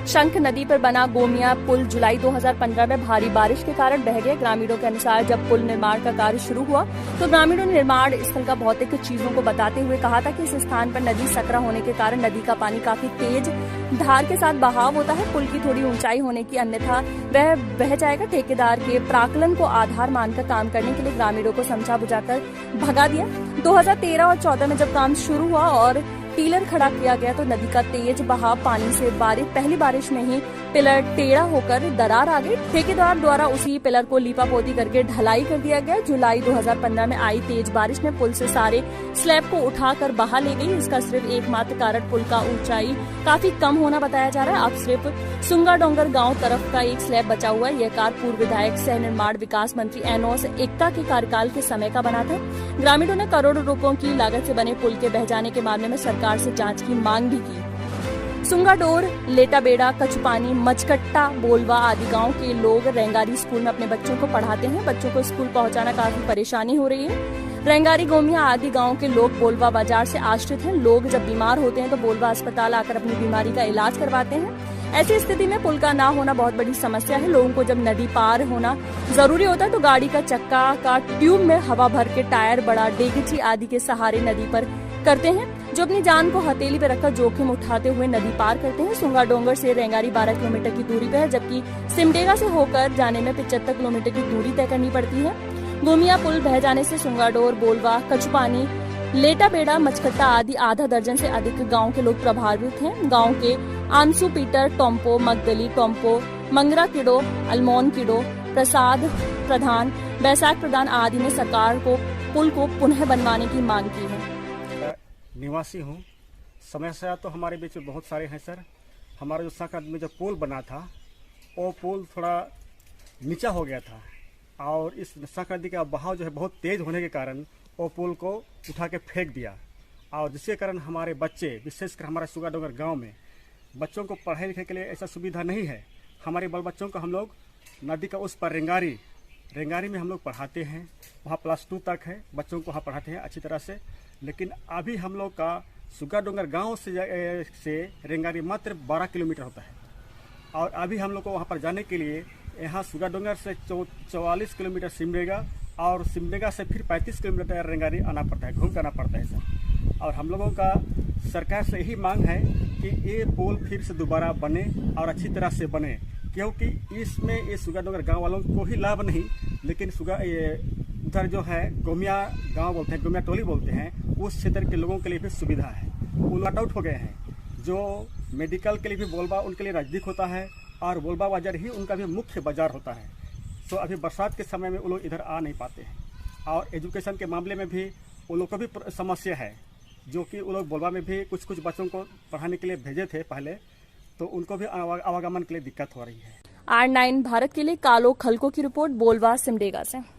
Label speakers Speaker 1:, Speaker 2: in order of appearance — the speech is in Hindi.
Speaker 1: शंख नदी पर बना गोमिया पुल जुलाई 2015 में भारी बारिश के कारण बह गया। ग्रामीणों के अनुसार जब पुल निर्माण का कार्य शुरू हुआ तो ग्रामीणों ने निर्माण स्थल का भौतिक चीजों को बताते हुए कहा था कि इस स्थान पर नदी सकरा होने के कारण नदी का पानी काफी तेज धार के साथ बहाव होता है। पुल की थोड़ी ऊंचाई होने की अन्यथा वह बह जाएगा। ठेकेदार के प्राक्कलन को आधार मानकर काम करने के लिए ग्रामीणों को समझा बुझाकर भगा दिया। 2013 और 14 में जब काम शुरू हुआ और पिलर खड़ा किया गया तो नदी का तेज बहाव पानी से पहली बारिश में ही पिलर टेढ़ा होकर दरार आ गई। ठेकेदार द्वारा उसी पिलर को लीपापोती करके ढलाई कर दिया गया। जुलाई 2015 में आई तेज बारिश ने पुल से सारे स्लैब को उठाकर बहा ले गई। इसका सिर्फ एकमात्र कारण पुल का ऊंचाई काफी कम होना बताया जा रहा है। अब सिर्फ सुंगा डोंगर गांव तरफ का एक स्लैब बचा हुआ है। यह कार्य पूर्व विधायक सह निर्माण विकास मंत्री एनोस एकता के कार्यकाल के समय का बना था। ग्रामीणों ने करोड़ों रुपयों की लागत से बने पुल के बह जाने के मामले में सरकार से जांच की मांग भी की। सुंगाडोर, लेटाबेड़ा, कचुपानी, मचकट्टा, बोलवा आदि गांव के लोग रेंगारी स्कूल में अपने बच्चों को पढ़ाते हैं। बच्चों को स्कूल पहुंचाना काफी परेशानी हो रही है। रेंगारी, गोमिया आदि गांव के लोग बोलवा बाजार से आश्रित हैं। लोग जब बीमार होते हैं तो बोलवा अस्पताल आकर अपनी बीमारी का इलाज करवाते हैं। ऐसी स्थिति में पुल का ना होना बहुत बड़ी समस्या है। लोगों को जब नदी पार होना जरूरी होता है तो गाड़ी का चक्का का ट्यूब में हवा भर के टायर, बड़ा डेगची आदि के सहारे नदी पर करते हैं, जो अपनी जान को हथेली पर रखकर जोखिम उठाते हुए नदी पार करते हैं। सुंगा डोंगर से रेंगारी 12 किलोमीटर की दूरी पर है, जबकि सिमडेगा से होकर जाने में 75 किलोमीटर की दूरी तय करनी पड़ती है। गोमिया पुल बह जाने से सुंगाडोर, बोलवा, कचुपानी, लेटाबेड़ा, मचकट्टा आदि आधा दर्जन से अधिक गांव के लोग प्रभावित हैं। गांव के आंसू पीटर, टोम्पो, मगदली, टोम्पो, मंगरा किडो, अलमोन किडो, प्रसाद प्रधान, बैसाख प्रधान आदि ने सरकार को पुल को पुनः बनवाने की मांग की है।
Speaker 2: निवासी हूँ। समस्या तो हमारे बीच में बहुत सारे हैं सर। हमारा जो शंख नदी में जो पुल बना था वो पुल थोड़ा नीचा हो गया था और इस शंख नदी का बहाव जो है बहुत तेज होने के कारण वो पुल को उठा के फेंक दिया और जिसके कारण हमारे बच्चे, विशेषकर हमारे सुगा डोंगर गाँव में बच्चों को पढ़ाई लिखने के लिए ऐसा सुविधा नहीं है। हमारे बल बच्चों को हम लोग नदी का उस पर रेंगारी में हम लोग पढ़ाते हैं। वहाँ +2 तक है, बच्चों को वहाँ पढ़ाते हैं अच्छी तरह से। लेकिन अभी हम लोग का सुगा डोंगर गाँव से रेंगारी मात्र 12 किलोमीटर होता है और अभी हम लोग को वहाँ पर जाने के लिए यहाँ सुगा डोंगर से 44 किलोमीटर सिमडेगा और सिमडेगा से फिर 35 किलोमीटर रेंगारी आना पड़ता है, घूम कर आना पड़ता है सर। और हम लोगों का सरकार से यही मांग है कि ये पुल फिर से दोबारा बने और अच्छी तरह से बने, क्योंकि इसमें ये सुगा डोंगर गाँव वालों को ही लाभ नहीं, लेकिन उधर जो है गोमिया गांव बोलते हैं, गोमिया टोली बोलते हैं, उस क्षेत्र के लोगों के लिए भी सुविधा है। वो लॉट आउट हो गए हैं। जो मेडिकल के लिए भी बोलबा उनके लिए नज़दीक होता है और बोलबा बाजार ही उनका भी मुख्य बाजार होता है। तो अभी बरसात के समय में वो लोग इधर आ नहीं पाते हैं। और एजुकेशन के मामले में भी वो लोग को भी समस्या है, जो कि वो लोग बोलबा में भी कुछ बच्चों को पढ़ाने के लिए भेजे थे पहले, तो उनको भी आवागमन के लिए दिक्कत हो रही है।
Speaker 1: R9 भारत के लिए कालो खलको की रिपोर्ट, बोलवा सिमडेगा से।